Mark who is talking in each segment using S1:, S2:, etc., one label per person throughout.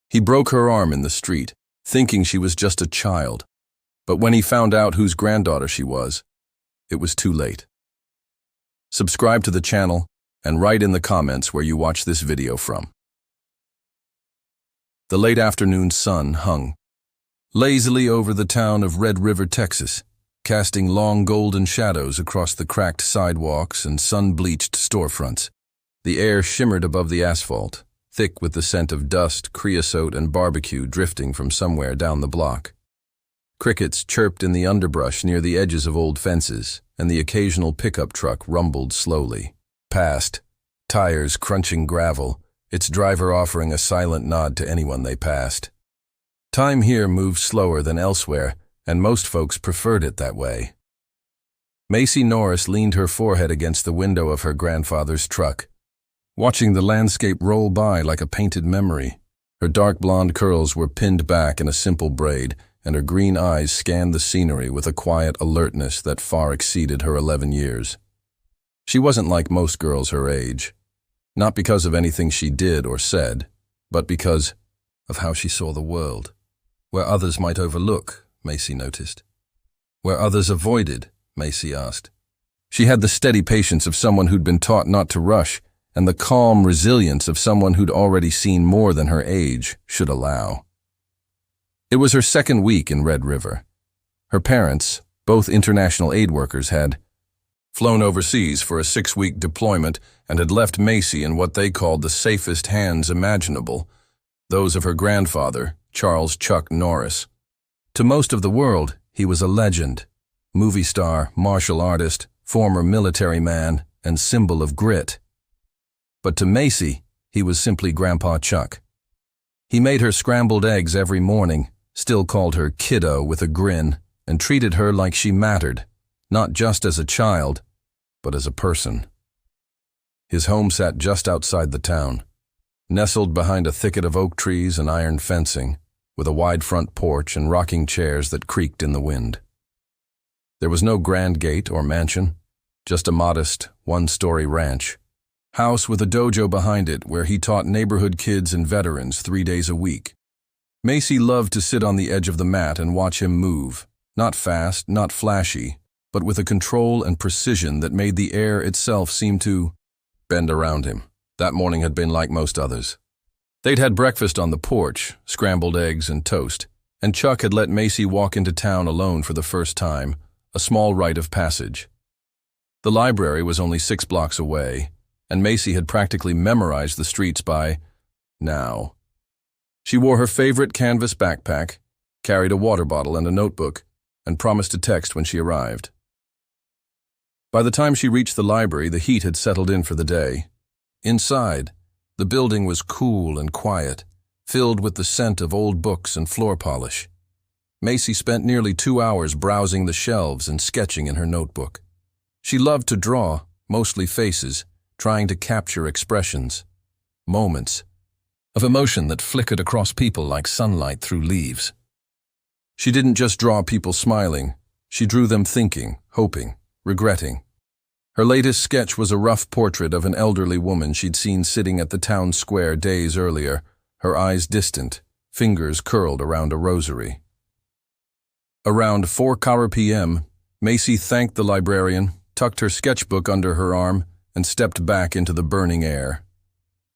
S1: He broke her arm in the street, thinking she was just a child. But when he found out whose granddaughter she was, it was too late. Subscribe to the channel and write in the comments where you watch this video from. The late afternoon sun hung lazily over the town of Red River, Texas, casting long golden shadows across the cracked sidewalks and sun-bleached storefronts. The air shimmered above the asphalt, thick with the scent of dust, creosote, and barbecue drifting from somewhere down the block. Crickets chirped in the underbrush near the edges of old fences, and the occasional pickup truck rumbled slowly past, tires crunching gravel, its driver offering a silent nod to anyone they passed. Time here moved slower than elsewhere, and most folks preferred it that way. Macy Norris leaned her forehead against the window of her grandfather's truck, watching the landscape roll by like a painted memory. Her dark blonde curls were pinned back in a simple braid, and her green eyes scanned the scenery with a quiet alertness that far exceeded her 11 years. She wasn't like most girls her age, not because of anything she did or said, but because of how she saw the world. Where others might overlook, Macy noticed. Where others avoided, Macy asked. She had the steady patience of someone who'd been taught not to rush, and the calm resilience of someone who'd already seen more than her age should allow. It was her second week in Red River. Her parents, both international aid workers, had flown overseas for a 6-week deployment and had left Macy in what they called the safest hands imaginable, those of her grandfather, Charles Chuck Norris. To most of the world, he was a legend, movie star, martial artist, former military man, and symbol of grit. But to Macy, he was simply Grandpa Chuck. He made her scrambled eggs every morning, still called her kiddo with a grin, and treated her like she mattered, not just as a child, but as a person. His home sat just outside the town, nestled behind a thicket of oak trees and iron fencing, with a wide front porch and rocking chairs that creaked in the wind. There was no grand gate or mansion, just a modest, one-story ranch, house with a dojo behind it where he taught neighborhood kids and veterans 3 days a week. Macy loved to sit on the edge of the mat and watch him move, not fast, not flashy, but with a control and precision that made the air itself seem to bend around him. That morning had been like most others. They'd had breakfast on the porch, scrambled eggs and toast, and Chuck had let Macy walk into town alone for the first time, a small rite of passage. The library was only 6 blocks away, and Macy had practically memorized the streets by now. She wore her favorite canvas backpack, carried a water bottle and a notebook, and promised to text when she arrived. By the time she reached the library, the heat had settled in for the day. Inside, the building was cool and quiet, filled with the scent of old books and floor polish. Macy spent nearly 2 hours browsing the shelves and sketching in her notebook. She loved to draw, mostly faces, trying to capture expressions, moments of emotion that flickered across people like sunlight through leaves. She didn't just draw people smiling, she drew them thinking, hoping, regretting. Her latest sketch was a rough portrait of an elderly woman she'd seen sitting at the town square days earlier, her eyes distant, fingers curled around a rosary. Around 4:00 p.m., Macy thanked the librarian, tucked her sketchbook under her arm, and stepped back into the burning air.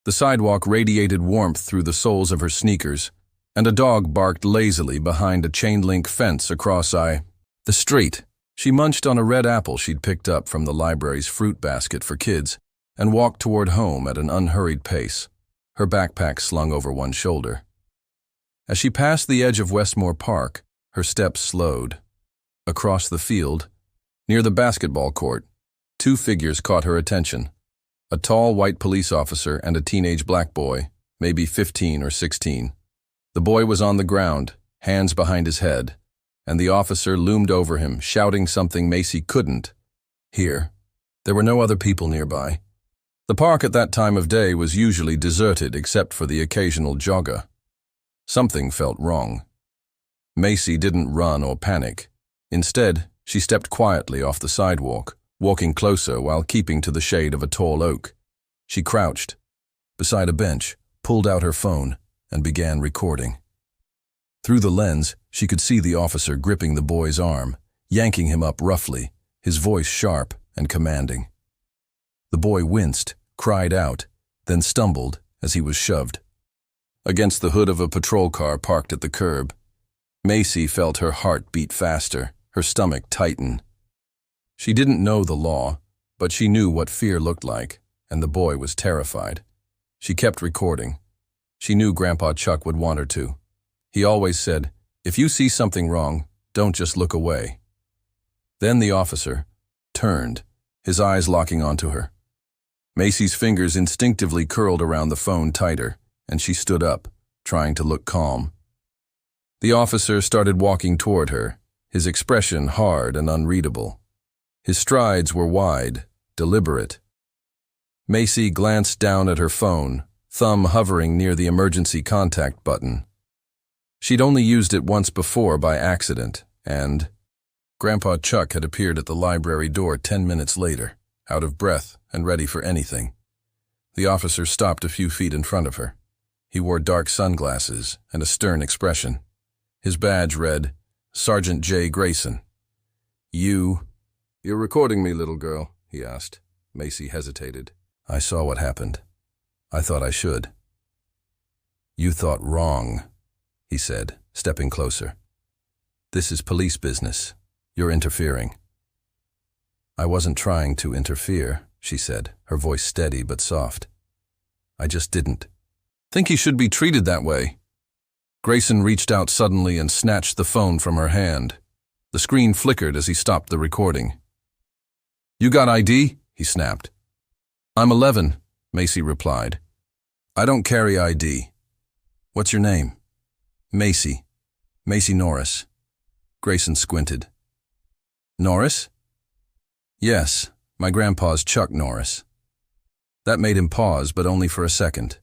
S1: The sidewalk radiated warmth through the soles of her sneakers, and a dog barked lazily behind a chain-link fence across the street. She munched on a red apple she'd picked up from the library's fruit basket for kids and walked toward home at an unhurried pace, her backpack slung over one shoulder. As she passed the edge of Westmore Park, her steps slowed. Across the field, near the basketball court, 2 figures caught her attention. A tall white police officer and a teenage black boy, maybe 15 or 16. The boy was on the ground, hands behind his head, and the officer loomed over him, shouting something Macy couldn't hear. There were no other people nearby. The park at that time of day was usually deserted except for the occasional jogger. Something felt wrong. Macy didn't run or panic. Instead, she stepped quietly off the sidewalk, walking closer while keeping to the shade of a tall oak. She crouched beside a bench, pulled out her phone, and began recording. Through the lens, she could see the officer gripping the boy's arm, yanking him up roughly, his voice sharp and commanding. The boy winced, cried out, then stumbled as he was shoved against the hood of a patrol car parked at the curb. Macy felt her heart beat faster, her stomach tighten. She didn't know the law, but she knew what fear looked like, and the boy was terrified. She kept recording. She knew Grandpa Chuck would want her to. He always said, "If you see something wrong, don't just look away." Then the officer turned, his eyes locking onto her. Macy's fingers instinctively curled around the phone tighter, and she stood up, trying to look calm. The officer started walking toward her, his expression hard and unreadable. His strides were wide, deliberate. Macy glanced down at her phone, thumb hovering near the emergency contact button. She'd only used it once before by accident, and Grandpa Chuck had appeared at the library door 10 minutes later, out of breath and ready for anything. The officer stopped a few feet in front of her. He wore dark sunglasses and a stern expression. His badge read, Sergeant J. Grayson. "You're recording me, little girl?" he asked. Macy hesitated. "I saw what happened. I thought I should." "You thought wrong," he said, stepping closer. "This is police business. You're interfering." "I wasn't trying to interfere," she said, her voice steady but soft. "I just didn't think he should be treated that way." Grayson reached out suddenly and snatched the phone from her hand. The screen flickered as he stopped the recording. "You got ID?" he snapped. "I'm 11, Macy replied. "I don't carry ID." "What's your name?" "Macy. Macy Norris." Grayson squinted. "Norris?" "Yes, my grandpa's Chuck Norris." That made him pause, but only for a second.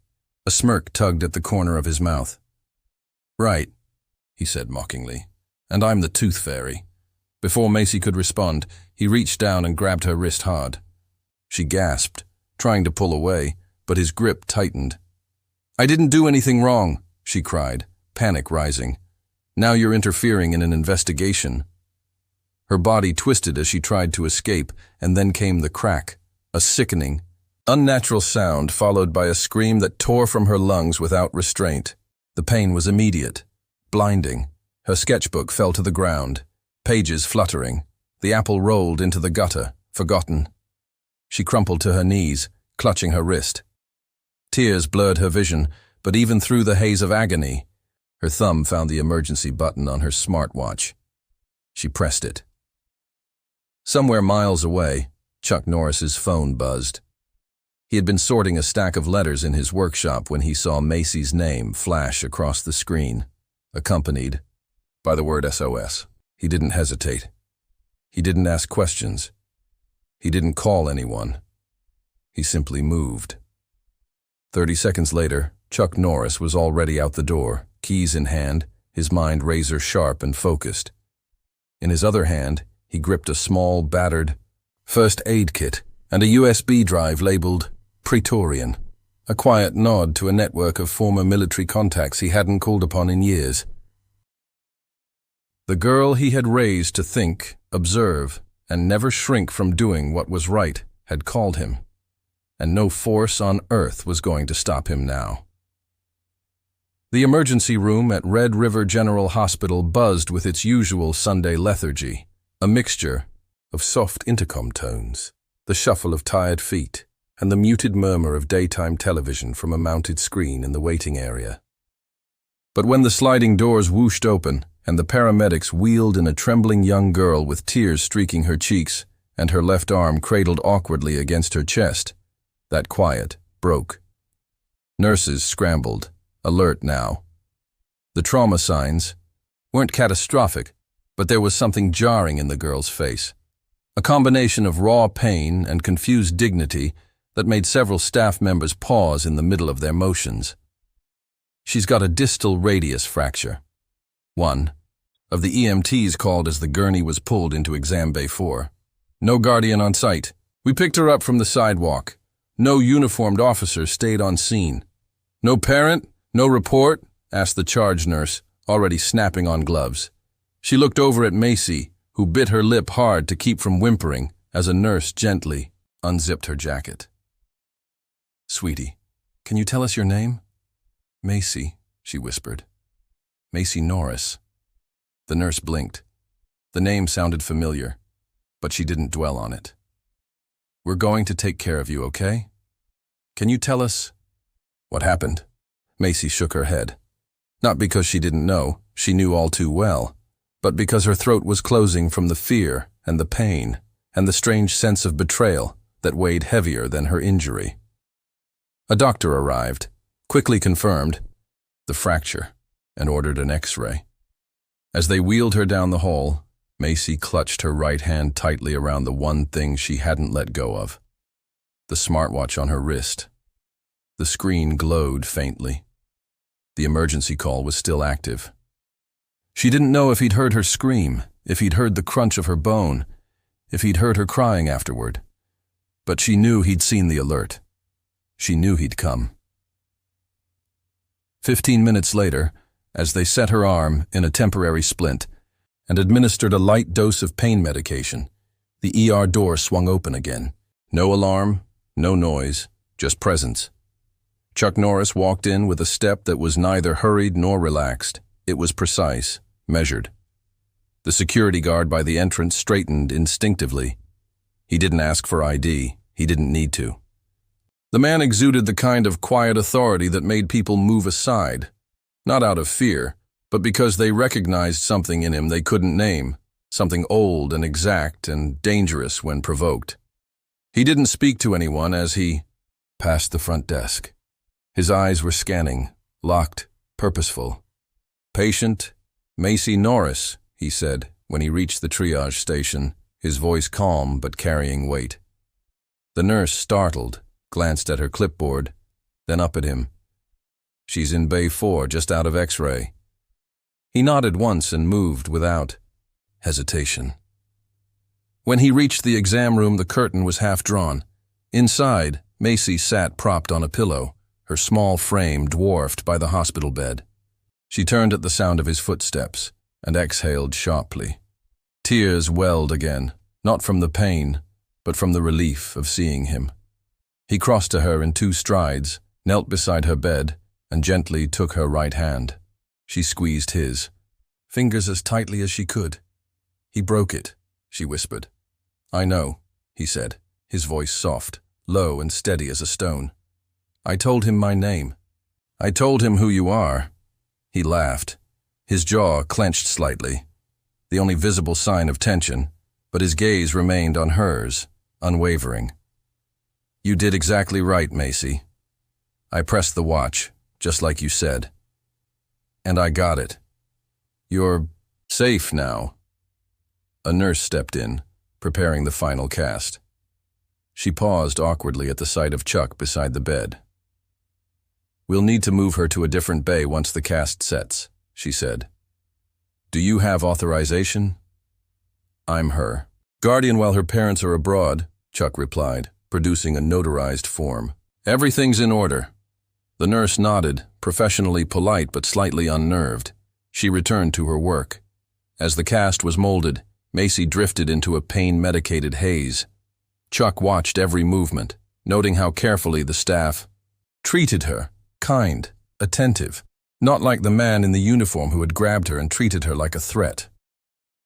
S1: A smirk tugged at the corner of his mouth. "Right," he said mockingly. "And I'm the Tooth Fairy." Before Macy could respond, he reached down and grabbed her wrist hard. She gasped, trying to pull away, but his grip tightened. "I didn't do anything wrong," she cried, panic rising. "Now you're interfering in an investigation." Her body twisted as she tried to escape, and then came the crack, a sickening, unnatural sound followed by a scream that tore from her lungs without restraint. The pain was immediate, blinding. Her sketchbook fell to the ground, pages fluttering. The apple rolled into the gutter, forgotten. She crumpled to her knees, clutching her wrist. Tears blurred her vision, but even through the haze of agony, her thumb found the emergency button on her smartwatch. She pressed it. Somewhere miles away, Chuck Norris's phone buzzed. He had been sorting a stack of letters in his workshop when he saw Macy's name flash across the screen, accompanied by the word SOS. He didn't hesitate. He didn't ask questions. He didn't call anyone. He simply moved. 30 seconds later, Chuck Norris was already out the door, keys in hand, his mind razor-sharp and focused. In his other hand, he gripped a small, battered first aid kit and a USB drive labeled Praetorian, a quiet nod to a network of former military contacts he hadn't called upon in years. The girl he had raised to think, observe, and never shrink from doing what was right had called him, and no force on earth was going to stop him now. The emergency room at Red River General Hospital buzzed with its usual Sunday lethargy, a mixture of soft intercom tones, the shuffle of tired feet, and the muted murmur of daytime television from a mounted screen in the waiting area. But when the sliding doors whooshed open and the paramedics wheeled in a trembling young girl with tears streaking her cheeks and her left arm cradled awkwardly against her chest, that quiet broke. Nurses scrambled, alert now. The trauma signs weren't catastrophic, but there was something jarring in the girl's face, a combination of raw pain and confused dignity that made several staff members pause in the middle of their motions. "She's got a distal radius fracture," one of the EMTs called as the gurney was pulled into Exam Bay 4. "No guardian on site. We picked her up from the sidewalk. No uniformed officer stayed on scene. No parent, "No report?" asked the charge nurse, already snapping on gloves. She looked over at Macy, who bit her lip hard to keep from whimpering as a nurse gently unzipped her jacket. "Sweetie, can you tell us your name?" "Macy," she whispered. "Macy Norris." The nurse blinked. The name sounded familiar, but she didn't dwell on it. "We're going to take care of you, okay? Can you tell us what happened?" Macy shook her head. Not because she didn't know, she knew all too well, but because her throat was closing from the fear and the pain and the strange sense of betrayal that weighed heavier than her injury. A doctor arrived, quickly confirmed the fracture, and ordered an X-ray. As they wheeled her down the hall, Macy clutched her right hand tightly around the one thing she hadn't let go of, the smartwatch on her wrist. The screen glowed faintly. The emergency call was still active. She didn't know if he'd heard her scream, if he'd heard the crunch of her bone, if he'd heard her crying afterward. But she knew he'd seen the alert. She knew he'd come. 15 minutes later, as they set her arm in a temporary splint and administered a light dose of pain medication, the ER door swung open again. No alarm, no noise, just presence. Chuck Norris walked in with a step that was neither hurried nor relaxed. It was precise, measured. The security guard by the entrance straightened instinctively. He didn't ask for ID. He didn't need to. The man exuded the kind of quiet authority that made people move aside, not out of fear, but because they recognized something in him they couldn't name, something old and exact and dangerous when provoked. He didn't speak to anyone as he passed the front desk. His eyes were scanning, locked, purposeful. "Patient Macy Norris," he said when he reached the triage station, his voice calm but carrying weight. The nurse, startled, glanced at her clipboard, then up at him. "She's in Bay 4, just out of X-ray." He nodded once and moved without hesitation. When he reached the exam room, the curtain was half drawn. Inside, Macy sat propped on a pillow, her small frame dwarfed by the hospital bed. She turned at the sound of his footsteps and exhaled sharply. Tears welled again, not from the pain, but from the relief of seeing him. He crossed to her in 2 strides, knelt beside her bed, and gently took her right hand. She squeezed his, fingers as tightly as she could. "He broke it," she whispered. "I know," he said, his voice soft, low and steady as a stone. "I told him my name. I told him who you are." He laughed, his jaw clenched slightly, the only visible sign of tension, but his gaze remained on hers, unwavering. "You did exactly right, Macy. I pressed the watch, just like you said. And I got it. You're safe now." A nurse stepped in, preparing the final cast. She paused awkwardly at the sight of Chuck beside the bed. "We'll need to move her to a different bay once the cast sets," she said. "Do you have authorization?" "I'm her guardian while her parents are abroad," Chuck replied, producing a notarized form. "Everything's in order." The nurse nodded, professionally polite but slightly unnerved. She returned to her work. As the cast was molded, Macy drifted into a pain-medicated haze. Chuck watched every movement, noting how carefully the staff treated her, kind, attentive, not like the man in the uniform who had grabbed her and treated her like a threat.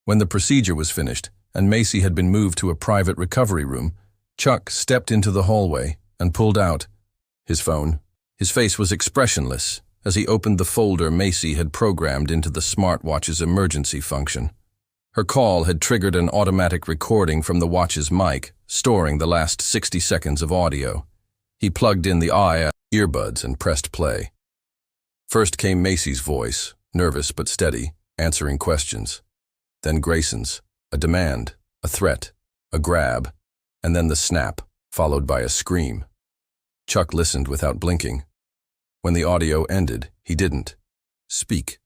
S1: When the procedure was finished and Macy had been moved to a private recovery room, Chuck stepped into the hallway and pulled out his phone. His face was expressionless as he opened the folder Macy had programmed into the smartwatch's emergency function. Her call had triggered an automatic recording from the watch's mic, storing the last 60 seconds of audio. He plugged in the earbuds and pressed play. First came Macy's voice, nervous but steady, answering questions. Then Grayson's, a demand, a threat, a grab, and then the snap, followed by a scream. Chuck listened without blinking. When the audio ended, he didn't speak.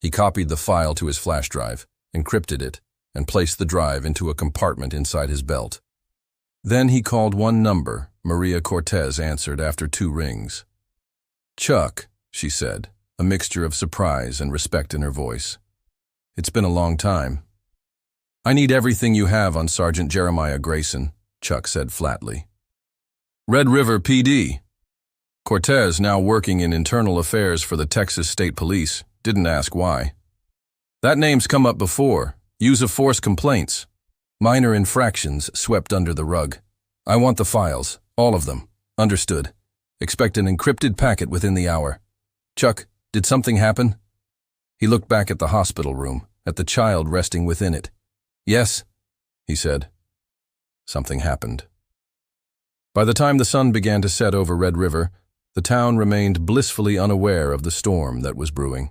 S1: He copied the file to his flash drive, encrypted it, and placed the drive into a compartment inside his belt. Then he called one number. Maria Cortez answered after 2 rings. "Chuck," she said, a mixture of surprise and respect in her voice. "It's been a long time." "I need everything you have on Sergeant Jeremiah Grayson," Chuck said flatly. "Red River PD." Cortez, now working in internal affairs for the Texas State Police, didn't ask why. "That name's come up before. Use of force complaints. Minor infractions swept under the rug. I want the files, all of them. Understood. Expect an encrypted packet within the hour. Chuck, did something happen?" He looked back at the hospital room, at the child resting within it. "Yes," he said. Something happened. By the time the sun began to set over Red River, the town remained blissfully unaware of the storm that was brewing.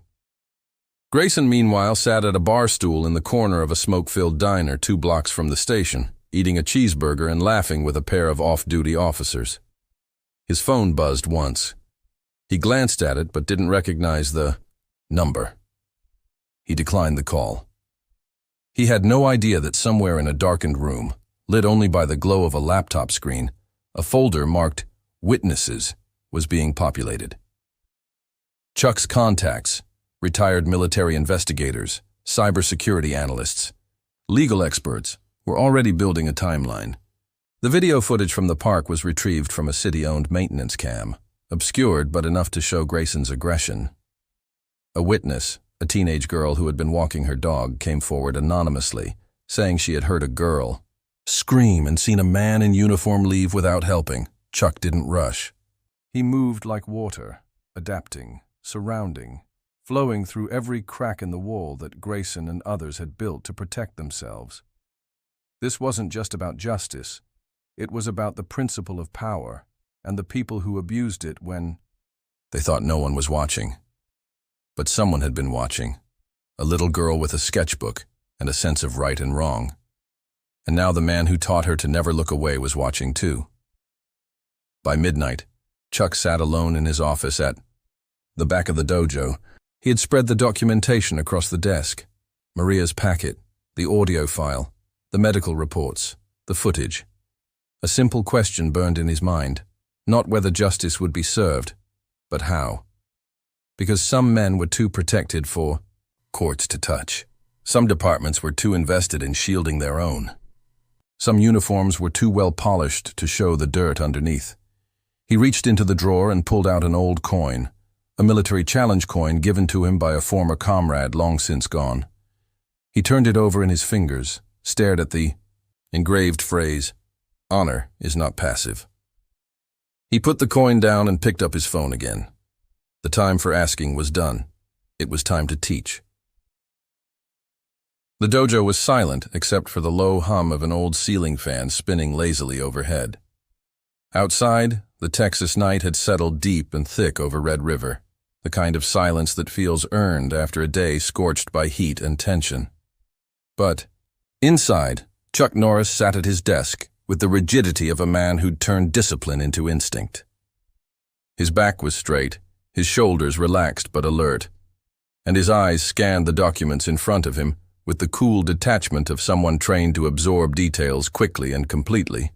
S1: Grayson, meanwhile, sat at a bar stool in the corner of a smoke-filled diner 2 blocks from the station, eating a cheeseburger and laughing with a pair of off-duty officers. His phone buzzed once. He glanced at it but didn't recognize the number. He declined the call. He had no idea that somewhere in a darkened room, lit only by the glow of a laptop screen, a folder marked Witnesses was being populated. Chuck's contacts, retired military investigators, cybersecurity analysts, legal experts, were already building a timeline. The video footage from the park was retrieved from a city-owned maintenance cam, obscured but enough to show Grayson's aggression. A witness, a teenage girl who had been walking her dog, came forward anonymously, saying she had heard a girl scream and seen a man in uniform leave without helping. Chuck didn't rush. He moved like water, adapting, surrounding, flowing through every crack in the wall that Grayson and others had built to protect themselves. This wasn't just about justice. It was about the principle of power and the people who abused it when they thought no one was watching. But someone had been watching. A little girl with a sketchbook and a sense of right and wrong. And now the man who taught her to never look away was watching too. By midnight, Chuck sat alone in his office at the back of the dojo. He had spread the documentation across the desk. Maria's packet, the audio file, the medical reports, the footage. A simple question burned in his mind, not whether justice would be served, but how. Because some men were too protected for courts to touch. Some departments were too invested in shielding their own. Some uniforms were too well polished to show the dirt underneath. He reached into the drawer and pulled out an old coin, a military challenge coin given to him by a former comrade long since gone. He turned it over in his fingers, stared at the engraved phrase, "Honor is not passive." He put the coin down and picked up his phone again. The time for asking was done. It was time to teach. The dojo was silent except for the low hum of an old ceiling fan spinning lazily overhead. Outside, the Texas night had settled deep and thick over Red River, the kind of silence that feels earned after a day scorched by heat and tension. But inside, Chuck Norris sat at his desk with the rigidity of a man who'd turned discipline into instinct. His back was straight, his shoulders relaxed but alert, and his eyes scanned the documents in front of him with the cool detachment of someone trained to absorb details quickly and completely.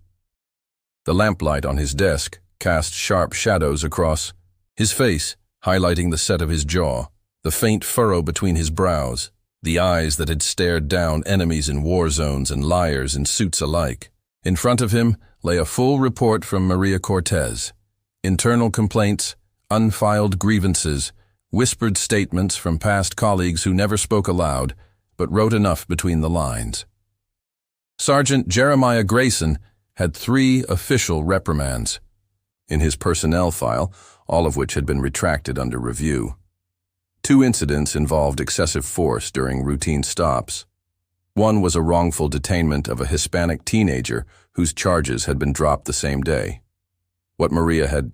S1: The lamplight on his desk cast sharp shadows across his face, highlighting the set of his jaw, the faint furrow between his brows, the eyes that had stared down enemies in war zones and liars in suits alike. In front of him lay a full report from Maria Cortez. Internal complaints, unfiled grievances, whispered statements from past colleagues who never spoke aloud, but wrote enough between the lines. Sergeant Jeremiah Grayson had 3 official reprimands in his personnel file, all of which had been retracted under review. 2 incidents involved excessive force during routine stops. One was a wrongful detainment of a Hispanic teenager whose charges had been dropped the same day. What Maria had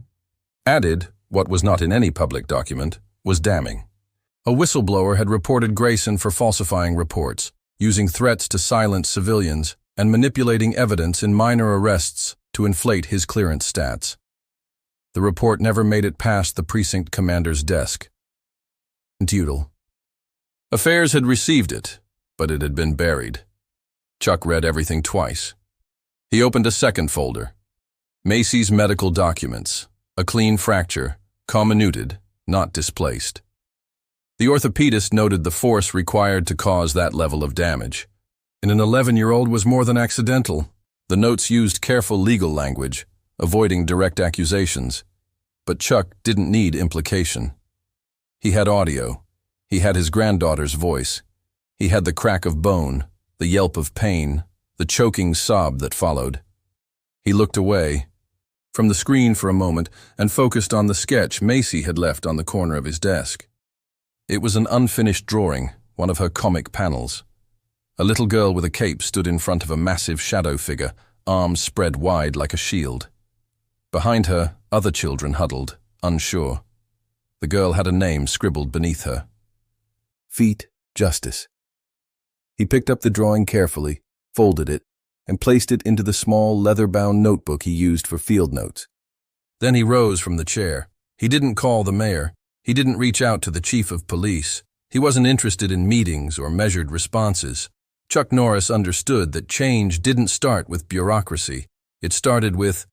S1: added, what was not in any public document, was damning. A whistleblower had reported Grayson for falsifying reports, using threats to silence civilians, and manipulating evidence in minor arrests to inflate his clearance stats. The report never made it past the precinct commander's desk. Futile. Affairs had received it, but it had been buried. Chuck read everything twice. He opened a second folder. Macy's medical documents. A clean fracture, comminuted, not displaced. The orthopedist noted the force required to cause that level of damage. In an 11-year-old was more than accidental. The notes used careful legal language, avoiding direct accusations. But Chuck didn't need implication. He had audio. He had his granddaughter's voice. He had the crack of bone, the yelp of pain, the choking sob that followed. He looked away from the screen for a moment and focused on the sketch Macy had left on the corner of his desk. It was an unfinished drawing, one of her comic panels. A little girl with a cape stood in front of a massive shadow figure, arms spread wide like a shield. Behind her, other children huddled, unsure. The girl had a name scribbled beneath her. Feet Justice. He picked up the drawing carefully, folded it, and placed it into the small leather-bound notebook he used for field notes. Then he rose from the chair. He didn't call the mayor. He didn't reach out to the chief of police. He wasn't interested in meetings or measured responses. Chuck Norris understood that change didn't start with bureaucracy. It started with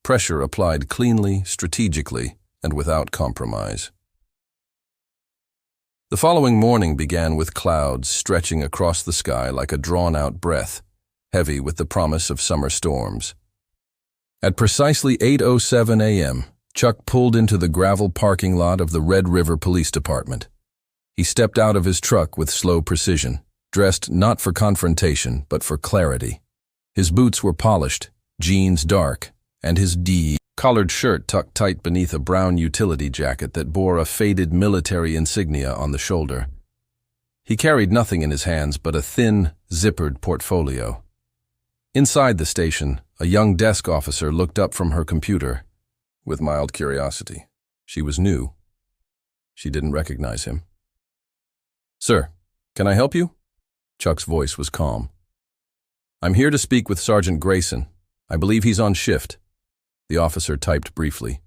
S1: pressure applied cleanly, strategically, and without compromise. The following morning began with clouds stretching across the sky like a drawn-out breath, heavy with the promise of summer storms. At precisely 8:07 a.m., Chuck pulled into the gravel parking lot of the Red River Police Department. He stepped out of his truck with slow precision, dressed not for confrontation but for clarity. His boots were polished, jeans dark, and his collared shirt tucked tight beneath a brown utility jacket that bore a faded military insignia on the shoulder. He carried nothing in his hands but a thin, zippered portfolio. Inside the station, a young desk officer looked up from her computer with mild curiosity. She was new. She didn't recognize him. "Sir, can I help you?" Chuck's voice was calm. "I'm here to speak with Sergeant Grayson. I believe he's on shift." The officer typed briefly.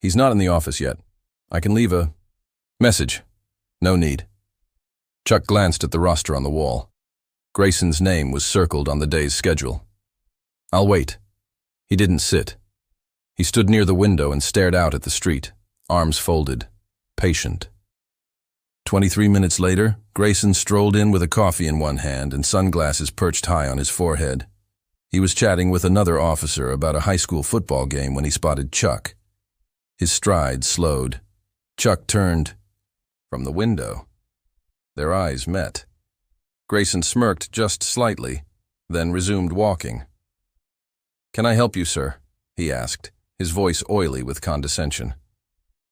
S1: "He's not in the office yet. I can leave a message." "No need." Chuck glanced at the roster on the wall. Grayson's name was circled on the day's schedule. "I'll wait." He didn't sit. He stood near the window and stared out at the street, arms folded, patient. 23 minutes later, Grayson strolled in with a coffee in one hand and sunglasses perched high on his forehead. He was chatting with another officer about a high school football game when he spotted Chuck. His stride slowed. Chuck turned from the window. Their eyes met. Grayson smirked just slightly, then resumed walking. "Can I help you, sir?" he asked, his voice oily with condescension.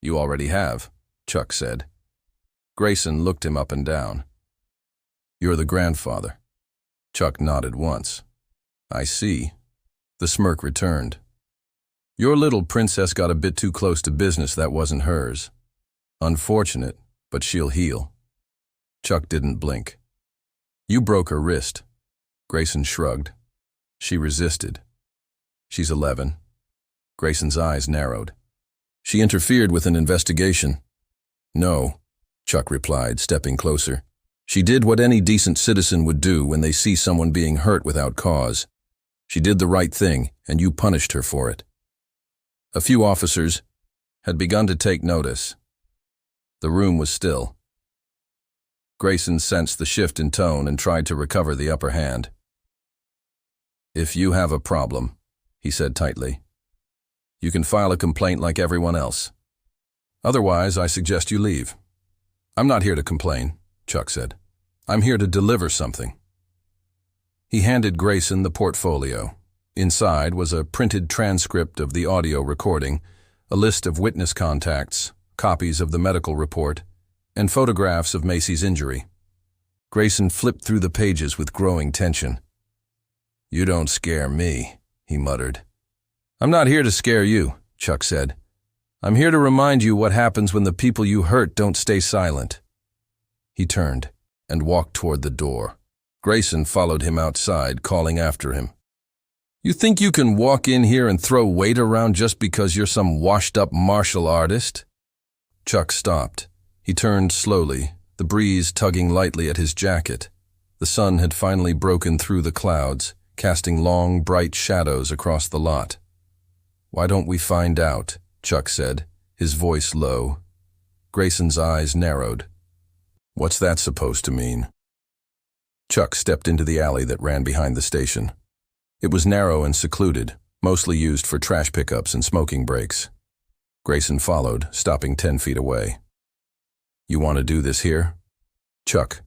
S1: "You already have," Chuck said. Grayson looked him up and down. "You're the grandfather." Chuck nodded once. "I see." The smirk returned. "Your little princess got a bit too close to business that wasn't hers. Unfortunate, but she'll heal." Chuck didn't blink. "You broke her wrist." Grayson shrugged. "She resisted." "She's 11. Grayson's eyes narrowed. "She interfered with an investigation." "No," Chuck replied, stepping closer. "She did what any decent citizen would do when they see someone being hurt without cause. She did the right thing, and you punished her for it." A few officers had begun to take notice. The room was still. Grayson sensed the shift in tone and tried to recover the upper hand. "If you have a problem," he said tightly, "you can file a complaint like everyone else. Otherwise, I suggest you leave." "I'm not here to complain," Chuck said. "I'm here to deliver something." He handed Grayson the portfolio. Inside was a printed transcript of the audio recording, a list of witness contacts, copies of the medical report, and photographs of Macy's injury. Grayson flipped through the pages with growing tension. "You don't scare me," he muttered. "I'm not here to scare you," Chuck said. "I'm here to remind you what happens when the people you hurt don't stay silent." He turned and walked toward the door. Grayson followed him outside, calling after him. "You think you can walk in here and throw weight around just because you're some washed-up martial artist?" Chuck stopped. He turned slowly, the breeze tugging lightly at his jacket. The sun had finally broken through the clouds, casting long, bright shadows across the lot. "Why don't we find out?" Chuck said, his voice low. Grayson's eyes narrowed. What's that supposed to mean? Chuck stepped into the alley that ran behind the station. It was narrow and secluded, mostly used for trash pickups and smoking breaks. Grayson followed, stopping 10 feet away. You want to do this here? Chuck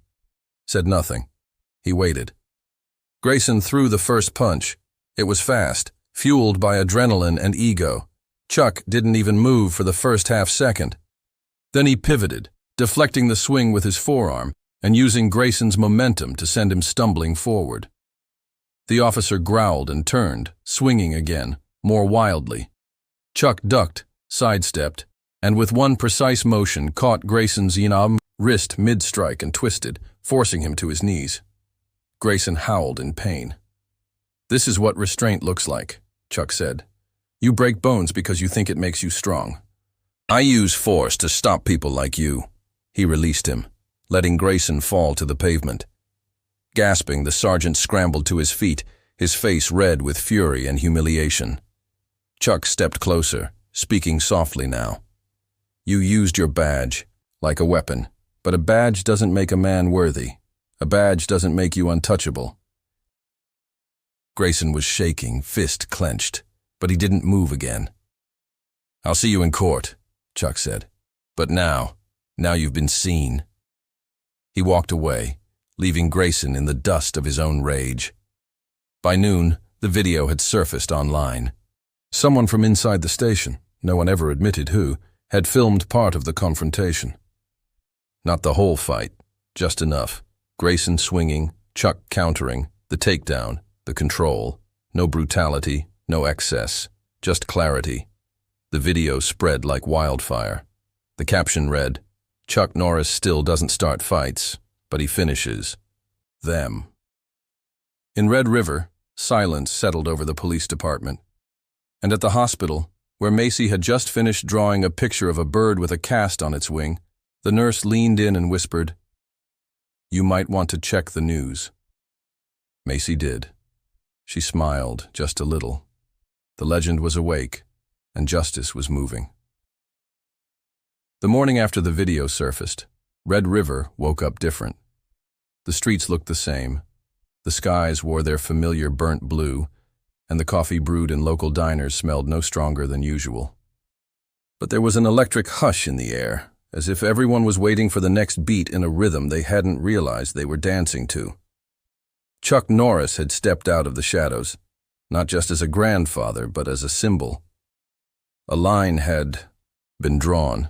S1: said nothing. He waited. Grayson threw the first punch. It was fast, fueled by adrenaline and ego. Chuck didn't even move for the first half-second. Then he pivoted, deflecting the swing with his forearm and using Grayson's momentum to send him stumbling forward. The officer growled and turned, swinging again, more wildly. Chuck ducked, sidestepped, and with one precise motion caught Grayson's wrist mid-strike and twisted, forcing him to his knees. Grayson howled in pain. This is what restraint looks like, Chuck said. You break bones because you think it makes you strong. I use force to stop people like you. He released him, letting Grayson fall to the pavement. Gasping, the sergeant scrambled to his feet, his face red with fury and humiliation. Chuck stepped closer, speaking softly now. You used your badge, like a weapon, but a badge doesn't make a man worthy. A badge doesn't make you untouchable. Grayson was shaking, fist clenched, but he didn't move again. I'll see you in court, Chuck said. But now you've been seen. He walked away, leaving Grayson in the dust of his own rage. By noon, the video had surfaced online. Someone from inside the station, no one ever admitted who, had filmed part of the confrontation. Not the whole fight, just enough. Grayson swinging, Chuck countering, the takedown, the control. No brutality, no excess, just clarity. The video spread like wildfire. The caption read, Chuck Norris still doesn't start fights, but he finishes them. In Red River, silence settled over the police department. And at the hospital, where Macy had just finished drawing a picture of a bird with a cast on its wing, the nurse leaned in and whispered, You might want to check the news. Macy did. She smiled just a little. The legend was awake, and justice was moving. The morning after the video surfaced, Red River woke up different. The streets looked the same. The skies wore their familiar burnt blue, and the coffee brewed in local diners smelled no stronger than usual. But there was an electric hush in the air, as if everyone was waiting for the next beat in a rhythm they hadn't realized they were dancing to. Chuck Norris had stepped out of the shadows, not just as a grandfather, but as a symbol. A line had been drawn,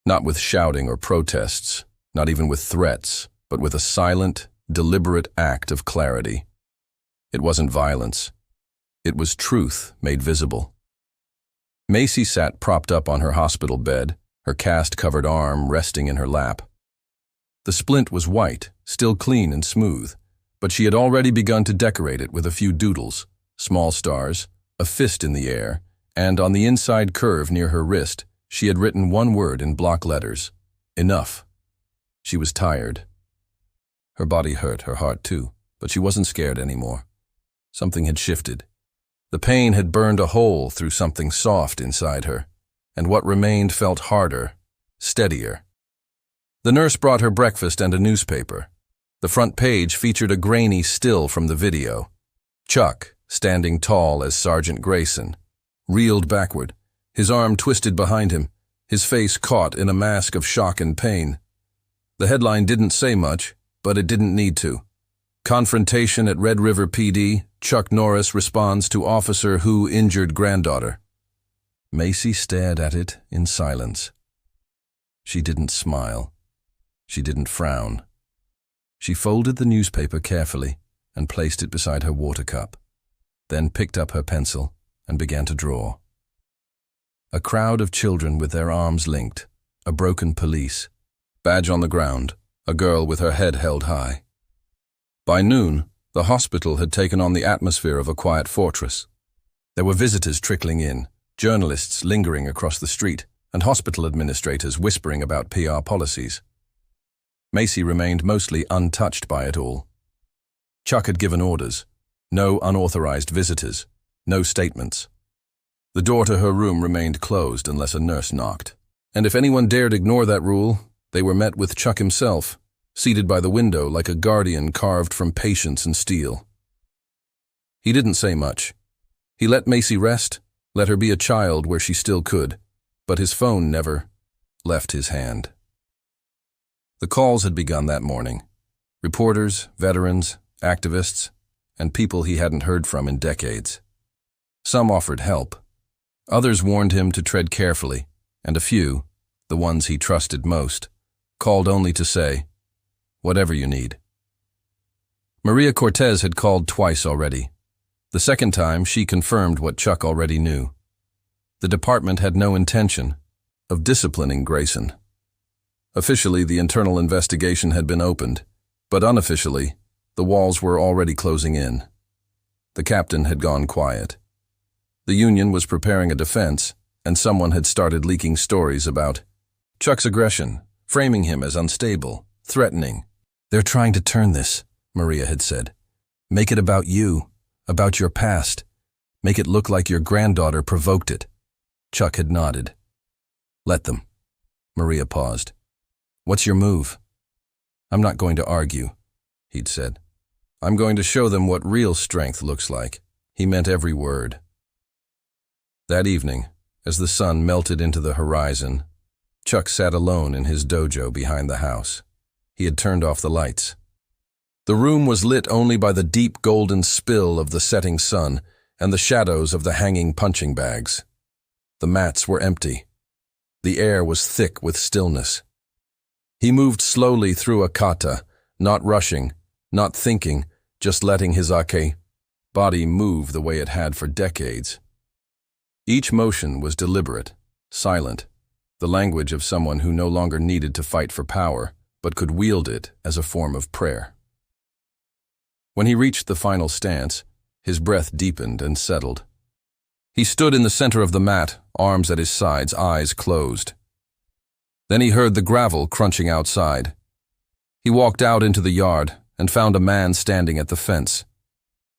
S1: not with shouting or protests, not even with threats, but with a silent, deliberate act of clarity. It wasn't violence. It was truth made visible. Macy sat propped up on her hospital bed, her cast-covered arm resting in her lap. The splint was white, still clean and smooth, but she had already begun to decorate it with a few doodles, small stars, a fist in the air, and on the inside curve near her wrist, she had written one word in block letters, enough. She was tired. Her body hurt, her heart too, but she wasn't scared anymore. Something had shifted. The pain had burned a hole through something soft inside her, and what remained felt harder, steadier. The nurse brought her breakfast and a newspaper. The front page featured a grainy still from the video. Chuck, standing tall as Sergeant Grayson, reeled backward, his arm twisted behind him, his face caught in a mask of shock and pain. The headline didn't say much, but it didn't need to. Confrontation at Red River PD, Chuck Norris responds to officer who injured granddaughter. Macy stared at it in silence. She didn't smile. She didn't frown. She folded the newspaper carefully and placed it beside her water cup, then picked up her pencil and began to draw. A crowd of children with their arms linked, a broken police, badge on the ground, a girl with her head held high. By noon, the hospital had taken on the atmosphere of a quiet fortress. There were visitors trickling in, journalists lingering across the street, and hospital administrators whispering about PR policies. Macy remained mostly untouched by it all. Chuck had given orders. No unauthorized visitors. No statements. The door to her room remained closed unless a nurse knocked. And if anyone dared ignore that rule, they were met with Chuck himself, seated by the window like a guardian carved from patience and steel. He didn't say much. He let Macy rest, let her be a child where she still could, but his phone never left his hand. The calls had begun that morning. Reporters, veterans, activists, and people he hadn't heard from in decades. Some offered help. Others warned him to tread carefully, and a few, the ones he trusted most, called only to say, "Whatever you need." Maria Cortez had called twice already. The second time, she confirmed what Chuck already knew. The department had no intention of disciplining Grayson. Officially, the internal investigation had been opened, but unofficially, the walls were already closing in. The captain had gone quiet. The union was preparing a defense, and someone had started leaking stories about Chuck's aggression, framing him as unstable, threatening. "They're trying to turn this," Maria had said. "Make it about you, about your past. Make it look like your granddaughter provoked it." Chuck had nodded. "Let them." Maria paused. "What's your move?" "I'm not going to argue," he'd said. "I'm going to show them what real strength looks like." He meant every word. That evening, as the sun melted into the horizon, Chuck sat alone in his dojo behind the house. He had turned off the lights. The room was lit only by the deep golden spill of the setting sun and the shadows of the hanging punching bags. The mats were empty. The air was thick with stillness. He moved slowly through a kata, not rushing, not thinking, just letting his body move the way it had for decades. Each motion was deliberate, silent, the language of someone who no longer needed to fight for power, but could wield it as a form of prayer. When he reached the final stance, his breath deepened and settled. He stood in the center of the mat, arms at his sides, eyes closed. Then he heard the gravel crunching outside. He walked out into the yard and found a man standing at the fence.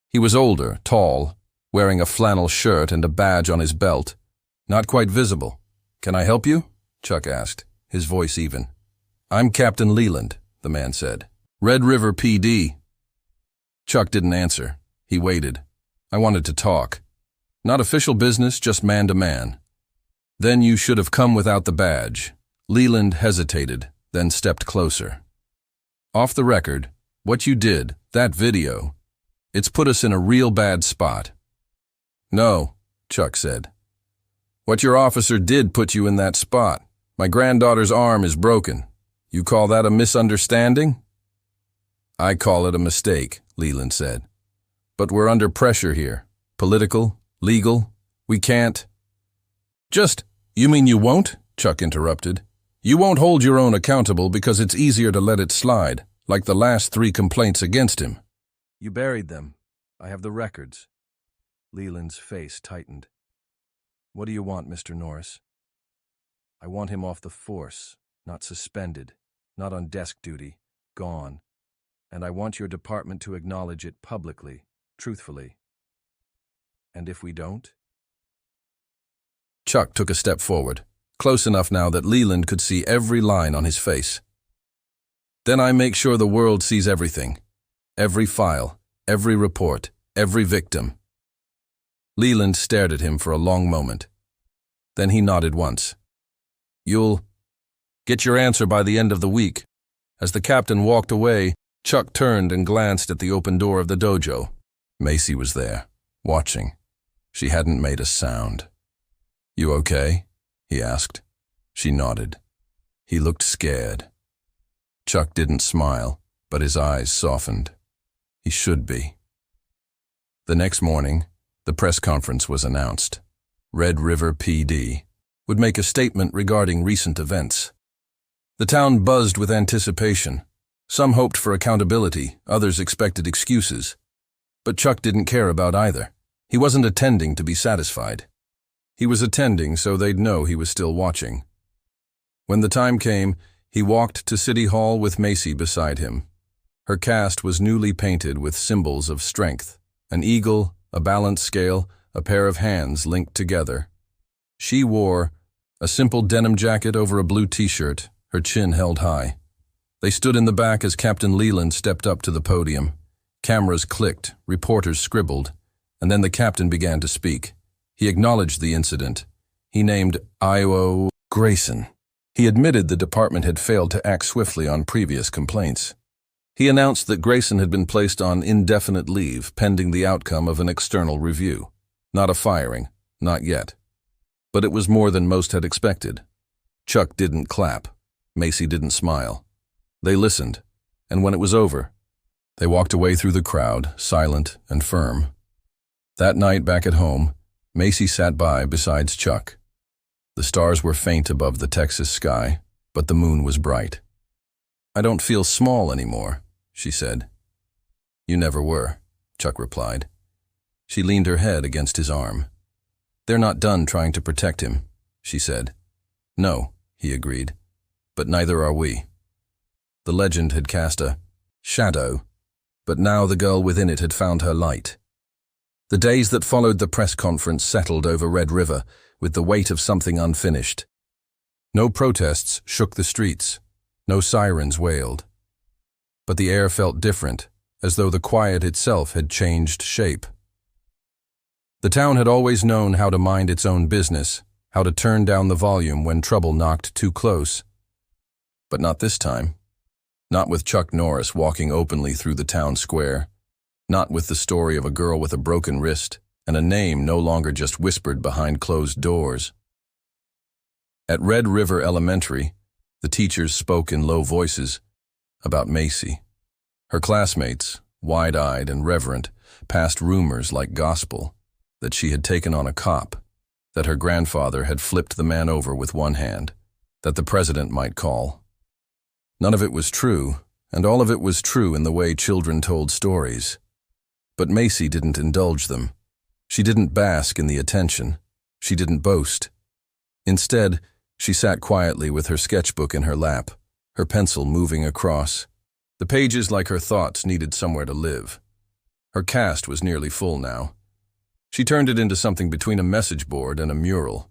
S1: He was older, tall, wearing a flannel shirt and a badge on his belt, not quite visible. "Can I help you?" Chuck asked, his voice even. "I'm Captain Leland," the man said. "Red River PD." Chuck didn't answer. He waited. "I wanted to talk. Not official business, just man to man." "Then you should have come without the badge." Leland hesitated, then stepped closer. "Off the record, what you did, that video, it's put us in a real bad spot." "No," Chuck said. "What your officer did put you in that spot. My granddaughter's arm is broken. You call that a misunderstanding?" "I call it a mistake," Leland said. "But we're under pressure here. Political, legal. We can't." You mean you won't?" Chuck interrupted. "You won't hold your own accountable because it's easier to let it slide, like the last 3 complaints against him." "You buried them. I have the records." Leland's face tightened. "What do you want, Mr. Norris?" "I want him off the force, not suspended, not on desk duty, gone. And I want your department to acknowledge it publicly, truthfully." "And if we don't?" Chuck took a step forward, close enough now that Leland could see every line on his face. "Then I make sure the world sees everything. Every file, every report, every victim." Leland stared at him for a long moment. Then he nodded once. "You'll get your answer by the end of the week." As the captain walked away, Chuck turned and glanced at the open door of the dojo. Macy was there, watching. She hadn't made a sound. "You okay?" he asked. She nodded. He looked scared. Chuck didn't smile, but his eyes softened. He should be. The next morning, the press conference was announced. Red River PD would make a statement regarding recent events. The town buzzed with anticipation. Some hoped for accountability, others expected excuses. But Chuck didn't care about either. He wasn't attending to be satisfied. He was attending so they'd know he was still watching. When the time came, he walked to City Hall with Macy beside him. Her cast was newly painted with symbols of strength, an eagle, a balance scale, a pair of hands linked together. She wore A simple denim jacket over a blue t-shirt, her chin held high. They stood in the back as Captain Leland stepped up to the podium. Cameras clicked, reporters scribbled, and then the captain began to speak. He acknowledged the incident. He named Io Grayson. He admitted the department had failed to act swiftly on previous complaints. He announced that Grayson had been placed on indefinite leave pending the outcome of an external review. Not a firing, not yet. But it was more than most had expected. Chuck didn't clap. Macy didn't smile. They listened, and when it was over, they walked away through the crowd, silent and firm. That night back at home, Macy sat by besides Chuck. The stars were faint above the Texas sky, but the moon was bright. "I don't feel small anymore," she said. "You never were," Chuck replied. She leaned her head against his arm. "They're not done trying to protect him," she said. "No," he agreed, "but neither are we." The legend had cast a shadow, but now the girl within it had found her light. The days that followed the press conference settled over Red River with the weight of something unfinished. No protests shook the streets. No sirens wailed. But the air felt different, as though the quiet itself had changed shape. The town had always known how to mind its own business, how to turn down the volume when trouble knocked too close. But not this time. Not with Chuck Norris walking openly through the town square. Not with the story of a girl with a broken wrist and a name no longer just whispered behind closed doors. At Red River Elementary, the teachers spoke in low voices about Macy. Her classmates, wide-eyed and reverent, passed rumors like gospel that she had taken on a cop, that her grandfather had flipped the man over with one hand, that the president might call. None of it was true, and all of it was true in the way children told stories. But Macy didn't indulge them. She didn't bask in the attention. She didn't boast. Instead, she sat quietly with her sketchbook in her lap, her pencil moving across. The pages, like her thoughts, needed somewhere to live. Her cast was nearly full now. She turned it into something between a message board and a mural.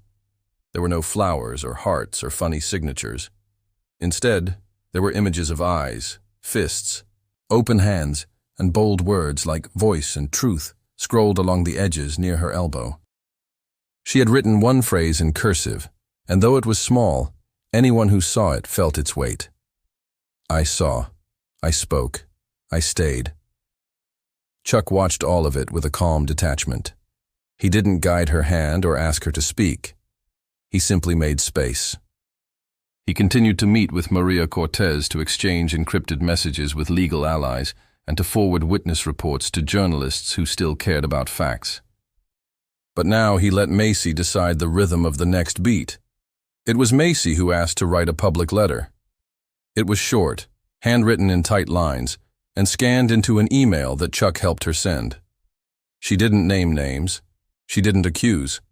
S1: There were no flowers or hearts or funny signatures. Instead, there were images of eyes, fists, open hands, and bold words like voice and truth scrolled along the edges near her elbow. She had written one phrase in cursive, and though it was small, anyone who saw it felt its weight. I saw. I spoke. I stayed. Chuck watched all of it with a calm detachment. He didn't guide her hand or ask her to speak. He simply made space. He continued to meet with Maria Cortez to exchange encrypted messages with legal allies and to forward witness reports to journalists who still cared about facts. But now he let Macy decide the rhythm of the next beat. It was Macy who asked to write a public letter. It was short, handwritten in tight lines, and scanned into an email that Chuck helped her send. She didn't name names. She didn't accuse.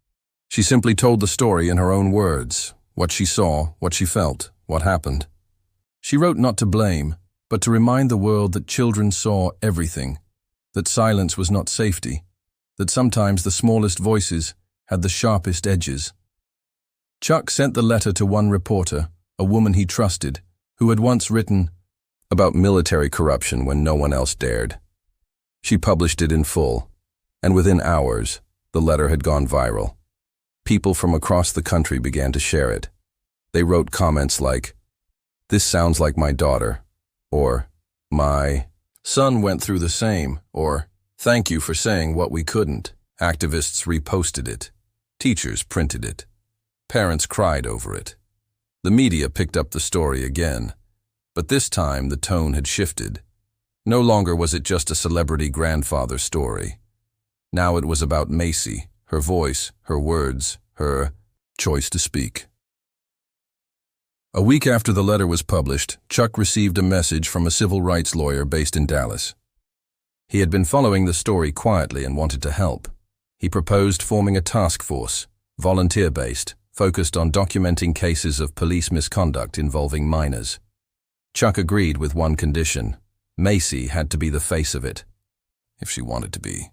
S1: She simply told the story in her own words, what she saw, what she felt, what happened. She wrote not to blame, but to remind the world that children saw everything, that silence was not safety, that sometimes the smallest voices had the sharpest edges. Chuck sent the letter to one reporter, a woman he trusted, who had once written about military corruption when no one else dared. She published it in full, and within hours, the letter had gone viral. People from across the country began to share it. They wrote comments like, "This sounds like my daughter," or "My son went through the same," or "Thank you for saying what we couldn't." Activists reposted it. Teachers printed it. Parents cried over it. The media picked up the story again, but this time the tone had shifted. No longer was it just a celebrity grandfather story. Now it was about Macy, her voice, her words, her choice to speak. A week after the letter was published, Chuck received a message from a civil rights lawyer based in Dallas. He had been following the story quietly and wanted to help. He proposed forming a task force, volunteer-based, focused on documenting cases of police misconduct involving minors. Chuck agreed with one condition. Macy had to be the face of it, if she wanted to be.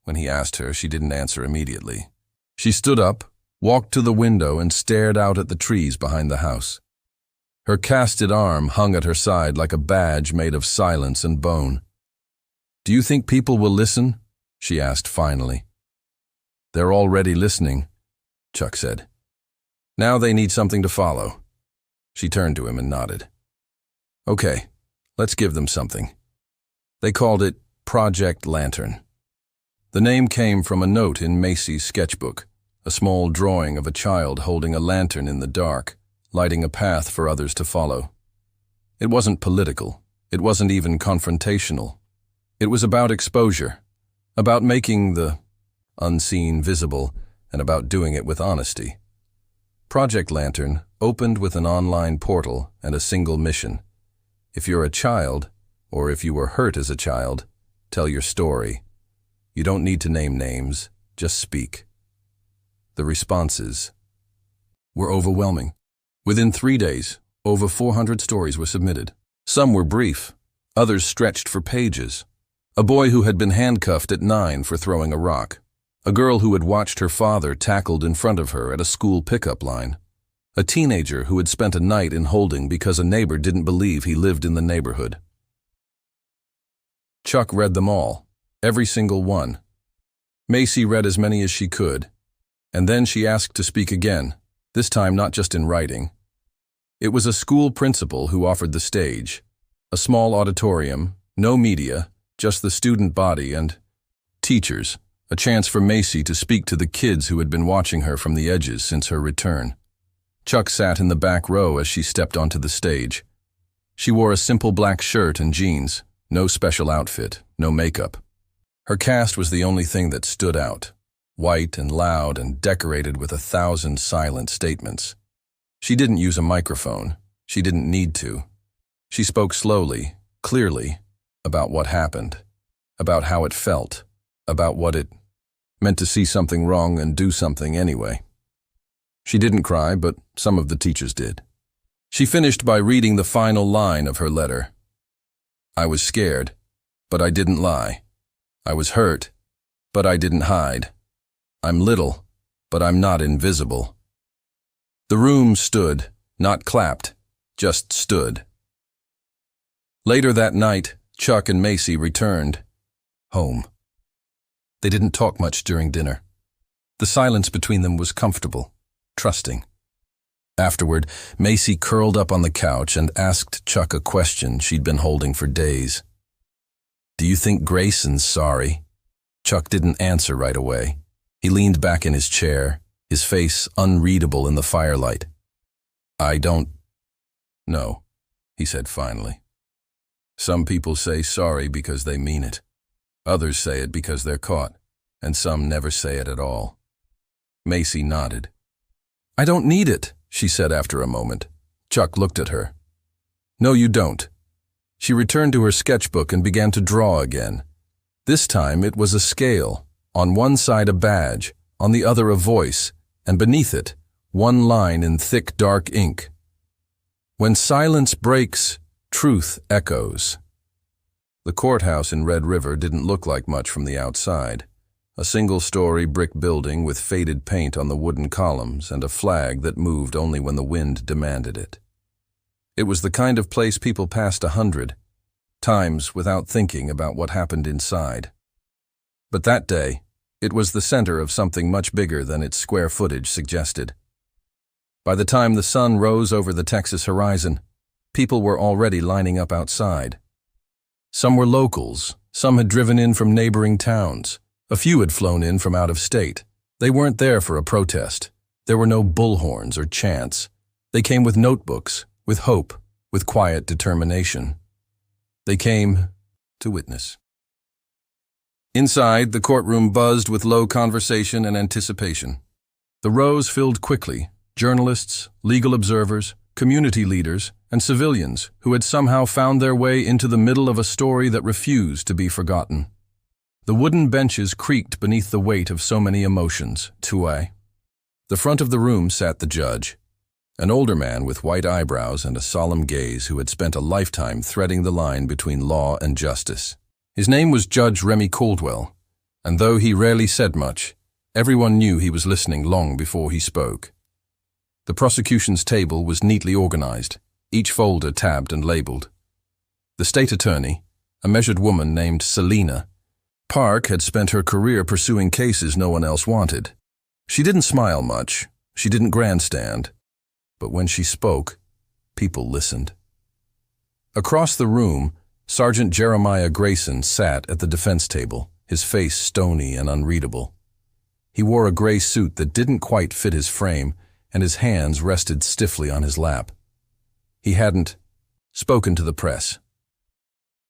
S1: When he asked her, she didn't answer immediately. She stood up, walked to the window and stared out at the trees behind the house. Her casted arm hung at her side like a badge made of silence and bone. "Do you think people will listen?" she asked finally. "They're already listening," Chuck said. "Now they need something to follow." She turned to him and nodded. "Okay, let's give them something." They called it Project Lantern. The name came from a note in Macy's sketchbook, a small drawing of a child holding a lantern in the dark, lighting a path for others to follow. It wasn't political. It wasn't even confrontational. It was about exposure, about making the unseen visible, and about doing it with honesty. Project Lantern opened with an online portal and a single mission. If you're a child, or if you were hurt as a child, tell your story. You don't need to name names, just speak. The responses were overwhelming. Within 3 days, over 400 stories were submitted. Some were brief, others stretched for pages. A boy who had been handcuffed at 9 for throwing a rock. A girl who had watched her father tackled in front of her at a school pickup line. A teenager who had spent a night in holding because a neighbor didn't believe he lived in the neighborhood. Chuck read them all, every single one. Macy read as many as she could, and then she asked to speak again, this time not just in writing. It was a school principal who offered the stage, a small auditorium, no media, just the student body and teachers, a chance for Macy to speak to the kids who had been watching her from the edges since her return. Chuck sat in the back row as she stepped onto the stage. She wore a simple black shirt and jeans, no special outfit, no makeup. Her cast was the only thing that stood out, white and loud and decorated with 1,000 silent statements. She didn't use a microphone. She didn't need to. She spoke slowly, clearly, about what happened, about how it felt, about what it meant to see something wrong and do something anyway. She didn't cry, but some of the teachers did. She finished by reading the final line of her letter. "I was scared, but I didn't lie. I was hurt, but I didn't hide. I'm little, but I'm not invisible." The room stood, not clapped, just stood. Later that night, Chuck and Macy returned home. They didn't talk much during dinner. The silence between them was comfortable, trusting. Afterward, Macy curled up on the couch and asked Chuck a question she'd been holding for days. "Do you think Grayson's sorry?" Chuck didn't answer right away. He leaned back in his chair, his face unreadable in the firelight. "I don't know," he said finally. "Some people say sorry because they mean it. Others say it because they're caught, and some never say it at all." Macy nodded. "I don't need it," she said after a moment. Chuck looked at her. "No, you don't." She returned to her sketchbook and began to draw again. This time it was a scale, on one side a badge, on the other a voice, and beneath it, one line in thick dark ink. "When silence breaks, truth echoes." The courthouse in Red River didn't look like much from the outside. A single-story brick building with faded paint on the wooden columns and a flag that moved only when the wind demanded it. It was the kind of place people passed 100 times without thinking about what happened inside. But that day, it was the center of something much bigger than its square footage suggested. By the time the sun rose over the Texas horizon, people were already lining up outside. Some were locals, some had driven in from neighboring towns, a few had flown in from out of state. They weren't there for a protest. There were no bullhorns or chants. They came with notebooks, with hope, with quiet determination. They came to witness. Inside, the courtroom buzzed with low conversation and anticipation. The rows filled quickly, journalists, legal observers, community leaders, and civilians who had somehow found their way into the middle of a story that refused to be forgotten. The wooden benches creaked beneath the weight of so many emotions. The front of the room sat the judge, an older man with white eyebrows and a solemn gaze who had spent a lifetime threading the line between law and justice. His name was Judge Remy Caldwell, and though he rarely said much, Everyone knew he was listening long before he spoke. The prosecution's table was neatly organized, each folder tabbed and labeled. The state attorney, a measured woman named Selena Park, had spent her career pursuing cases no one else wanted. She didn't smile much, she didn't grandstand, but when she spoke, people listened. Across the room, Sergeant Jeremiah Grayson sat at the defense table, his face stony and unreadable. He wore a gray suit that didn't quite fit his frame, and his hands rested stiffly on his lap. He hadn't spoken to the press.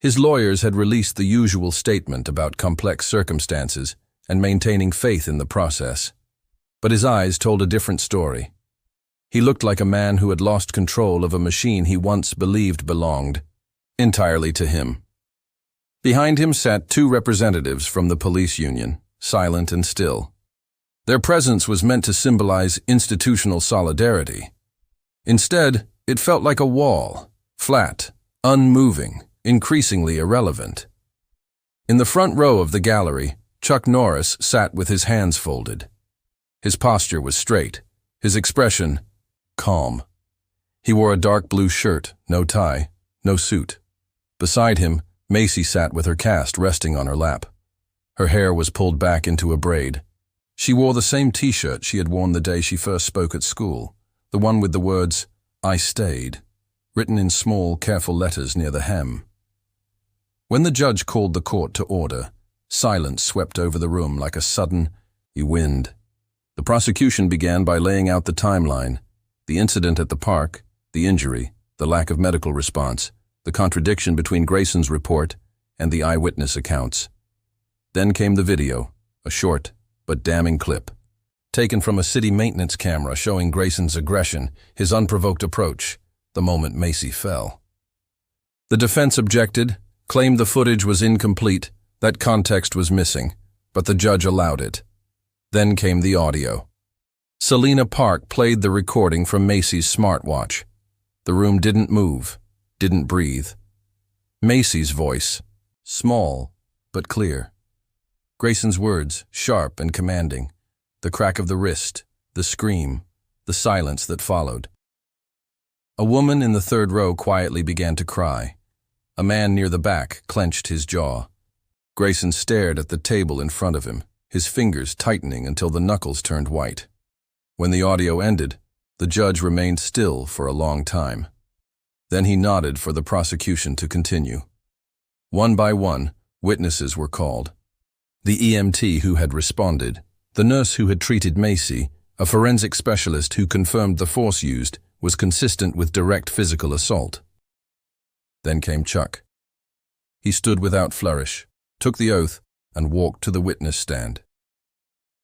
S1: His lawyers had released the usual statement about complex circumstances and maintaining faith in the process. But his eyes told a different story. He looked like a man who had lost control of a machine he once believed belonged entirely to him. Behind him sat two representatives from the police union, silent and still. Their presence was meant to symbolize institutional solidarity. Instead, it felt like a wall, flat, unmoving, increasingly irrelevant. In the front row of the gallery, Chuck Norris sat with his hands folded. His posture was straight, his expression calm. He wore a dark blue shirt, no tie, no suit. Beside him, Macy sat with her cast resting on her lap. Her hair was pulled back into a braid. She wore the same t-shirt she had worn the day she first spoke at school, the one with the words, "I stayed," written in small, careful letters near the hem. When the judge called the court to order, silence swept over the room like a sudden wind. The prosecution began by laying out the timeline, the incident at the park, the injury, the lack of medical response, the contradiction between Grayson's report and the eyewitness accounts. Then came the video, a short but damning clip, taken from a city maintenance camera showing Grayson's aggression, his unprovoked approach, the moment Macy fell. The defense objected, claimed the footage was incomplete, that context was missing, but the judge allowed it. Then came the audio. Selena Park played the recording from Macy's smartwatch. The room didn't move, didn't breathe. Macy's voice, small but clear. Grayson's words, sharp and commanding. The crack of the wrist, the scream, the silence that followed. A woman in the third row quietly began to cry. A man near the back clenched his jaw. Grayson stared at the table in front of him, his fingers tightening until the knuckles turned white. When the audio ended, the judge remained still for a long time. Then he nodded for the prosecution to continue. One by one, witnesses were called. The EMT who had responded, the nurse who had treated Macy, a forensic specialist who confirmed the force used was consistent with direct physical assault. Then came Chuck. He stood without flourish, took the oath, and walked to the witness stand.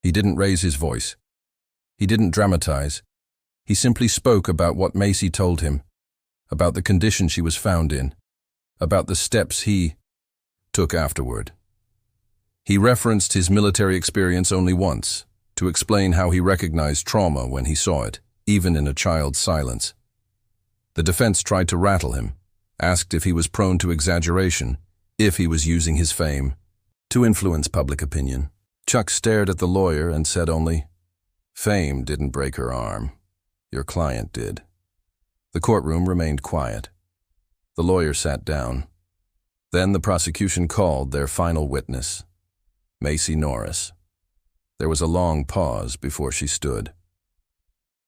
S1: He didn't raise his voice. He didn't dramatize. He simply spoke about what Macy told him, about the condition she was found in, about the steps he took afterward. He referenced his military experience only once, to explain how he recognized trauma when he saw it, even in a child's silence. The defense tried to rattle him, asked if he was prone to exaggeration, if he was using his fame to influence public opinion. Chuck stared at the lawyer and said only, "Fame didn't break her arm. Your client did." The courtroom remained quiet. The lawyer sat down. Then the prosecution called their final witness, Macy Norris. There was a long pause before she stood.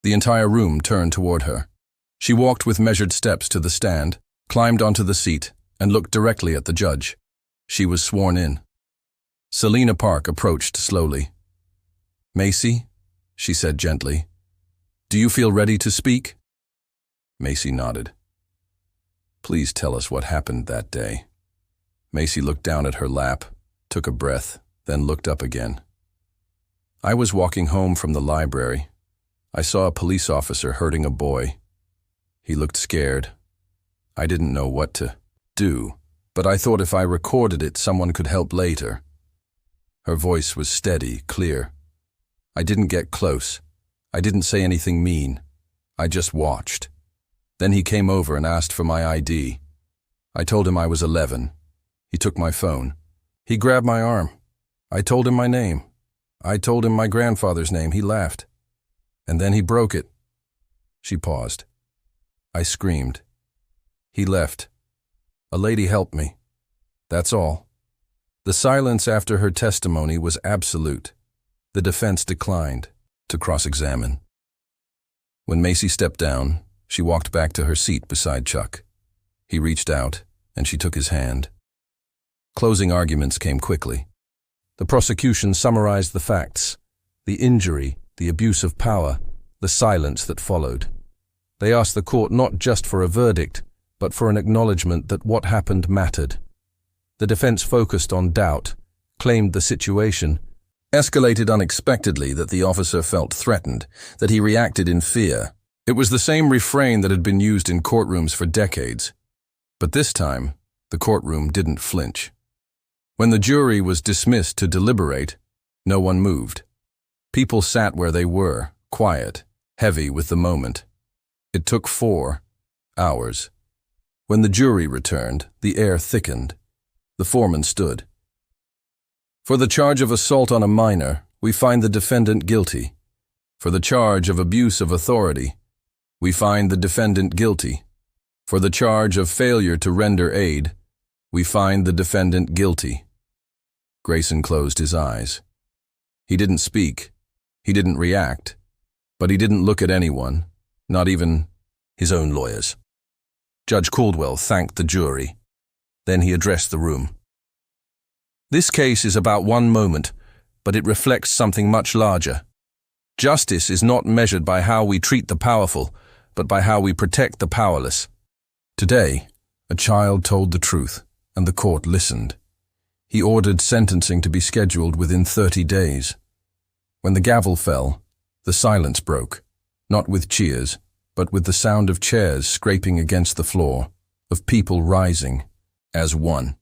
S1: The entire room turned toward her. She walked with measured steps to the stand, climbed onto the seat, and looked directly at the judge. She was sworn in. Selena Park approached slowly. "Macy," she said gently, "do you feel ready to speak?" Macy nodded. "Please tell us what happened that day." Macy looked down at her lap, took a breath, then looked up again. "I was walking home from the library. I saw a police officer hurting a boy. He looked scared. I didn't know what to do, but I thought if I recorded it, someone could help later." Her voice was steady, clear. "I didn't get close. I didn't say anything mean. I just watched. Then he came over and asked for my ID. I told him I was 11. He took my phone. He grabbed my arm. I told him my name. I told him my grandfather's name. He laughed. And then he broke it. She paused. I screamed. He left. A lady helped me. That's all. The silence after her testimony was absolute. The defense declined to cross-examine. When Macy stepped down, she walked back to her seat beside Chuck. He reached out, and she took his hand. Closing arguments came quickly. The prosecution summarized the facts: the injury, the abuse of power, the silence that followed. They asked the court not just for a verdict, but for an acknowledgement that what happened mattered. The defense focused on doubt, claimed the situation escalated unexpectedly, that the officer felt threatened, that he reacted in fear. It was the same refrain that had been used in courtrooms for decades. But this time, the courtroom didn't flinch. When the jury was dismissed to deliberate, no one moved. People sat where they were, quiet, heavy with the moment. It took 4 hours. When the jury returned, the air thickened. The foreman stood. For the charge of assault on a minor, we find the defendant guilty. For the charge of abuse of authority, we find the defendant guilty. For the charge of failure to render aid, we find the defendant guilty. Grayson closed his eyes. He didn't speak. He didn't react. But he didn't look at anyone, not even his own lawyers. Judge Caldwell thanked the jury. Then he addressed the room. This case is about one moment, but it reflects something much larger. Justice is not measured by how we treat the powerful, but by how we protect the powerless. Today, a child told the truth, and the court listened. He ordered sentencing to be scheduled within 30 days. When the gavel fell, the silence broke, not with cheers, but with the sound of chairs scraping against the floor, of people rising as one.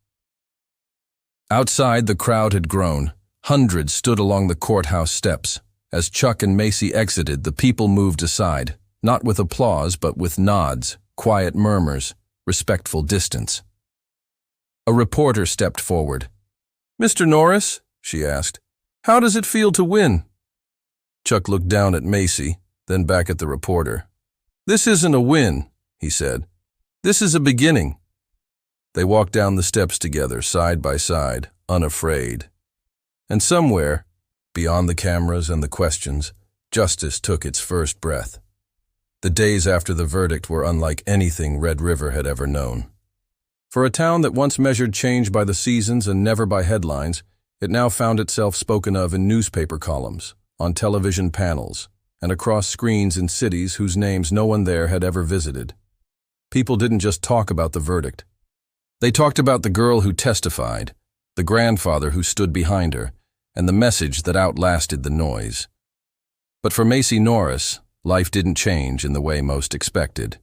S1: Outside, the crowd had grown. Hundreds stood along the courthouse steps. As Chuck and Macy exited, the people moved aside, not with applause, but with nods, quiet murmurs, respectful distance. A reporter stepped forward. "Mr. Norris," she asked, "how does it feel to win?" Chuck looked down at Macy, then back at the reporter. "This isn't a win," he said. "This is a beginning." They walked down the steps together, side by side, unafraid. And somewhere, beyond the cameras and the questions, justice took its first breath. The days after the verdict were unlike anything Red River had ever known. For a town that once measured change by the seasons and never by headlines, it now found itself spoken of in newspaper columns, on television panels, and across screens in cities whose names no one there had ever visited. People didn't just talk about the verdict. They talked about the girl who testified, the grandfather who stood behind her, and the message that outlasted the noise. But for Macy Norris, life didn't change in the way most expected.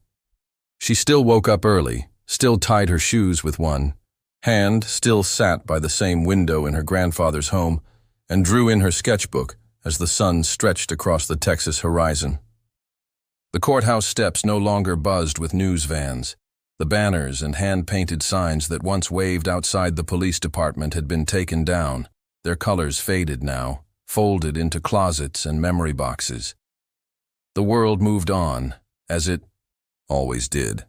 S1: She still woke up early, still tied her shoes with one hand, still sat by the same window in her grandfather's home, and drew in her sketchbook as the sun stretched across the Texas horizon. The courthouse steps no longer buzzed with news vans. The banners and hand-painted signs that once waved outside the police department had been taken down, their colors faded now, folded into closets and memory boxes. The world moved on, as it always did.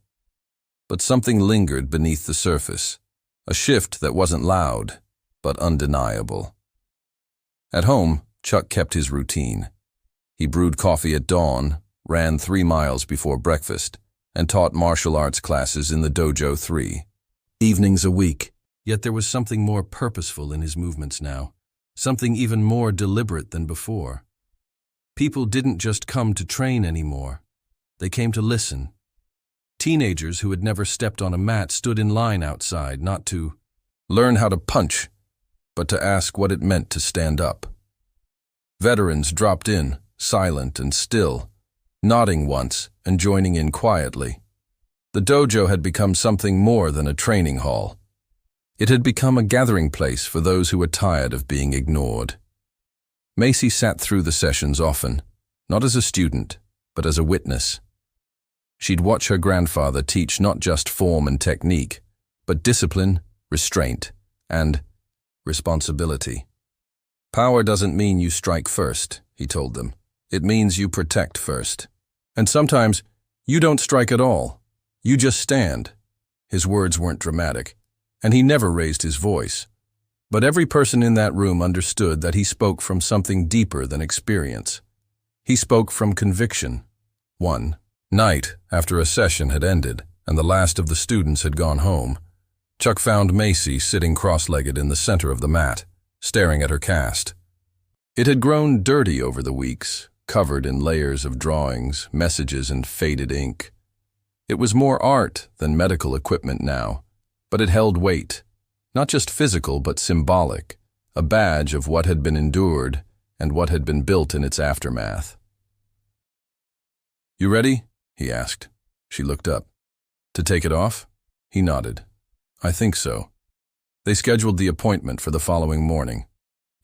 S1: But something lingered beneath the surface, a shift that wasn't loud, but undeniable. At home, Chuck kept his routine. He brewed coffee at dawn, ran 3 miles before breakfast, and taught martial arts classes in the Dojo 3, evenings a week. Yet there was something more purposeful in his movements now, something even more deliberate than before. People didn't just come to train anymore. They came to listen. Teenagers who had never stepped on a mat stood in line outside, not to learn how to punch, but to ask what it meant to stand up. Veterans dropped in, silent and still, nodding once and joining in quietly. The dojo had become something more than a training hall. It had become a gathering place for those who were tired of being ignored. Macy sat through the sessions often, not as a student, but as a witness. She'd watch her grandfather teach not just form and technique, but discipline, restraint, and responsibility. Power doesn't mean you strike first, he told them. It means you protect first. And sometimes, you don't strike at all. You just stand. His words weren't dramatic, and he never raised his voice. But every person in that room understood that he spoke from something deeper than experience. He spoke from conviction. One night, after a session had ended and the last of the students had gone home, Chuck found Macy sitting cross-legged in the center of the mat, staring at her cast. It had grown dirty over the weeks, covered in layers of drawings, messages, and faded ink. It was more art than medical equipment now, but it held weight, not just physical but symbolic, a badge of what had been endured and what had been built in its aftermath. "You ready?" he asked. She looked up. "To take it off?" He nodded. "I think so." They scheduled the appointment for the following morning.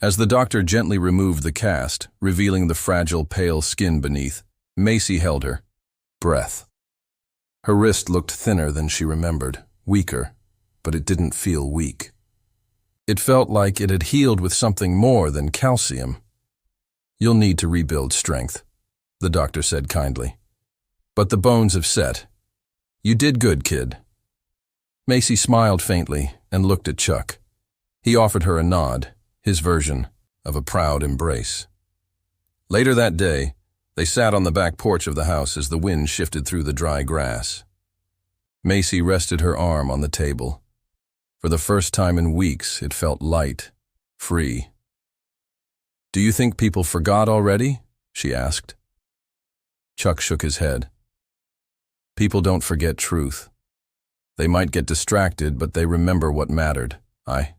S1: As the doctor gently removed the cast, revealing the fragile, pale skin beneath, Macy held her breath. Her wrist looked thinner than she remembered, weaker, but it didn't feel weak. It felt like it had healed with something more than calcium. "You'll need to rebuild strength," the doctor said kindly. "But the bones have set. You did good, kid." Macy smiled faintly and looked at Chuck. He offered her a nod, his version of a proud embrace. Later that day, they sat on the back porch of the house as the wind shifted through the dry grass. Macy rested her arm on the table. For the first time in weeks, it felt light, free. "Do you think people forgot already?" she asked. Chuck shook his head. "People don't forget truth. They might get distracted, but they remember what mattered. I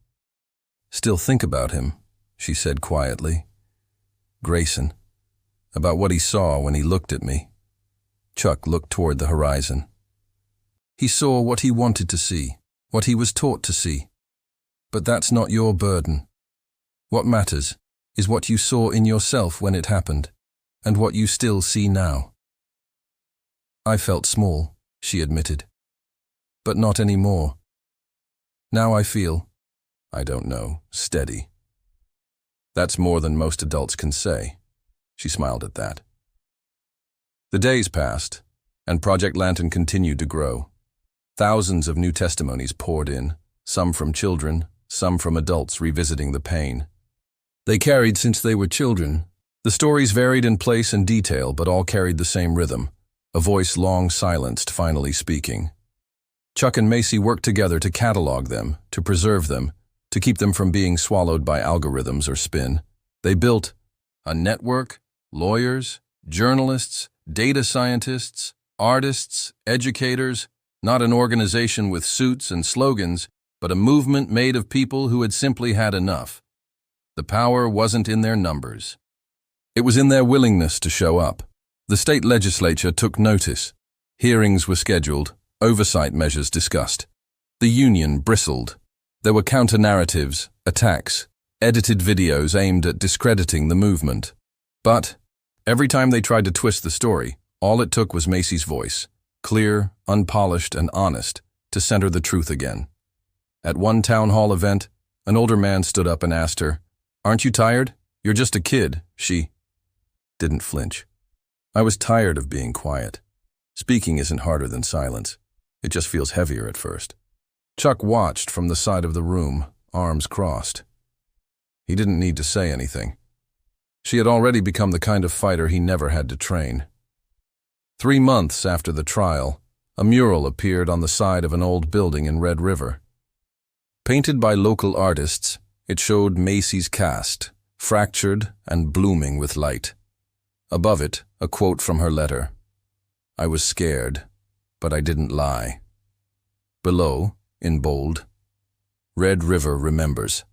S1: still think about him," she said quietly. "Grayson. About what he saw when he looked at me." Chuck looked toward the horizon. "He saw what he wanted to see, what he was taught to see. But that's not your burden. What matters is what you saw in yourself when it happened, and what you still see now." "I felt small," she admitted. "But not anymore. Now I feel, I don't know, steady." "That's more than most adults can say." She smiled at that. The days passed, and Project Lantern continued to grow. Thousands of new testimonies poured in, some from children, some from adults revisiting the pain they carried since they were children. The stories varied in place and detail, but all carried the same rhythm, a voice long silenced finally speaking. Chuck and Macy worked together to catalog them, to preserve them, to keep them from being swallowed by algorithms or spin. They built a network: lawyers, journalists, data scientists, artists, educators, not an organization with suits and slogans, but a movement made of people who had simply had enough. The power wasn't in their numbers. It was in their willingness to show up. The state legislature took notice. Hearings were scheduled, oversight measures discussed. The union bristled. There were counter-narratives, attacks, edited videos aimed at discrediting the movement. But every time they tried to twist the story, all it took was Macy's voice, clear, unpolished, and honest, to center the truth again. At one town hall event, an older man stood up and asked her, "Aren't you tired? You're just a kid." She didn't flinch. "I was tired of being quiet. Speaking isn't harder than silence. It just feels heavier at first." Chuck watched from the side of the room, arms crossed. He didn't need to say anything. She had already become the kind of fighter he never had to train. 3 months after the trial, a mural appeared on the side of an old building in Red River. Painted by local artists, it showed Macy's cast, fractured and blooming with light. Above it, a quote from her letter. "I was scared, but I didn't lie." Below, in bold, "Red River remembers."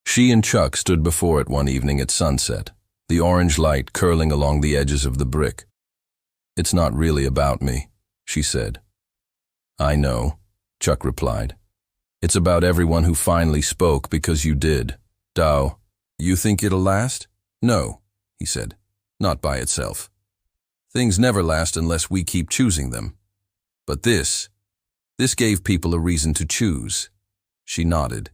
S1: She and Chuck stood before it one evening at sunset, the orange light curling along the edges of the brick. "It's not really about me," she said. "I know," Chuck replied. "It's about everyone who finally spoke because you did. Dow, you think it'll last?" "No," he said, "not by itself. Things never last unless we keep choosing them. But this gave people a reason to choose." She nodded.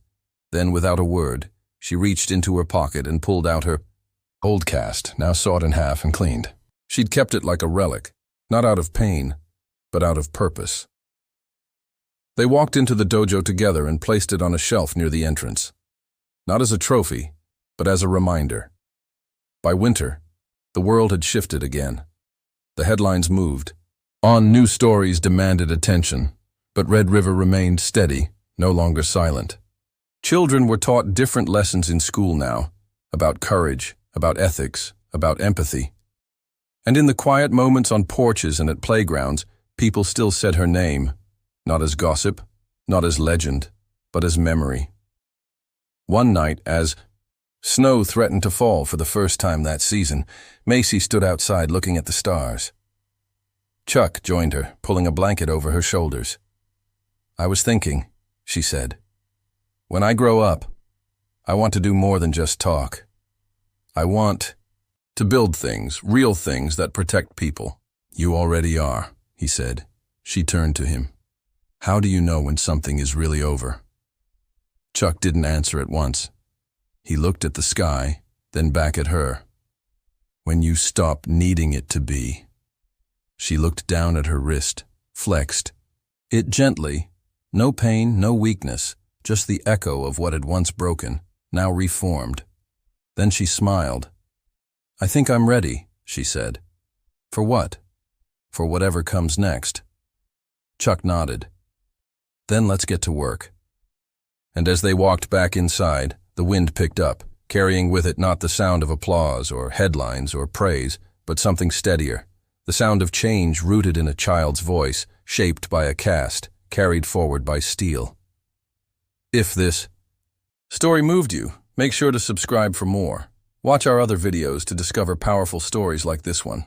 S1: Then, without a word, She reached into her pocket and pulled out her old cast, now sawed in half and cleaned. She'd kept it like a relic, not out of pain, but out of purpose. They walked into the dojo together and placed it on a shelf near the entrance. Not as a trophy, but as a reminder. By winter, the world had shifted again. The headlines moved. New stories demanded attention, but Red River remained steady, no longer silent. Children were taught different lessons in school now, about courage, about ethics, about empathy. And in the quiet moments on porches and at playgrounds, people still said her name, not as gossip, not as legend, but as memory. One night, as snow threatened to fall for the first time that season, Macy stood outside looking at the stars. Chuck joined her, pulling a blanket over her shoulders. "I was thinking," she said, "when I grow up, I want to do more than just talk. I want to build things, real things that protect people." "You already are," he said. She turned to him. "How do you know when something is really over?" Chuck didn't answer at once. He looked at the sky, then back at her. "When you stop needing it to be." She looked down at her wrist, flexed it gently. No pain, no weakness, just the echo of what had once broken, now reformed. Then she smiled. "I think I'm ready," she said. "For what?" "For whatever comes next." Chuck nodded. "Then let's get to work." And as they walked back inside, the wind picked up, carrying with it not the sound of applause or headlines or praise, but something steadier, the sound of change rooted in a child's voice, shaped by a cast, carried forward by steel. If this story moved you, make sure to subscribe for more. Watch our other videos to discover powerful stories like this one.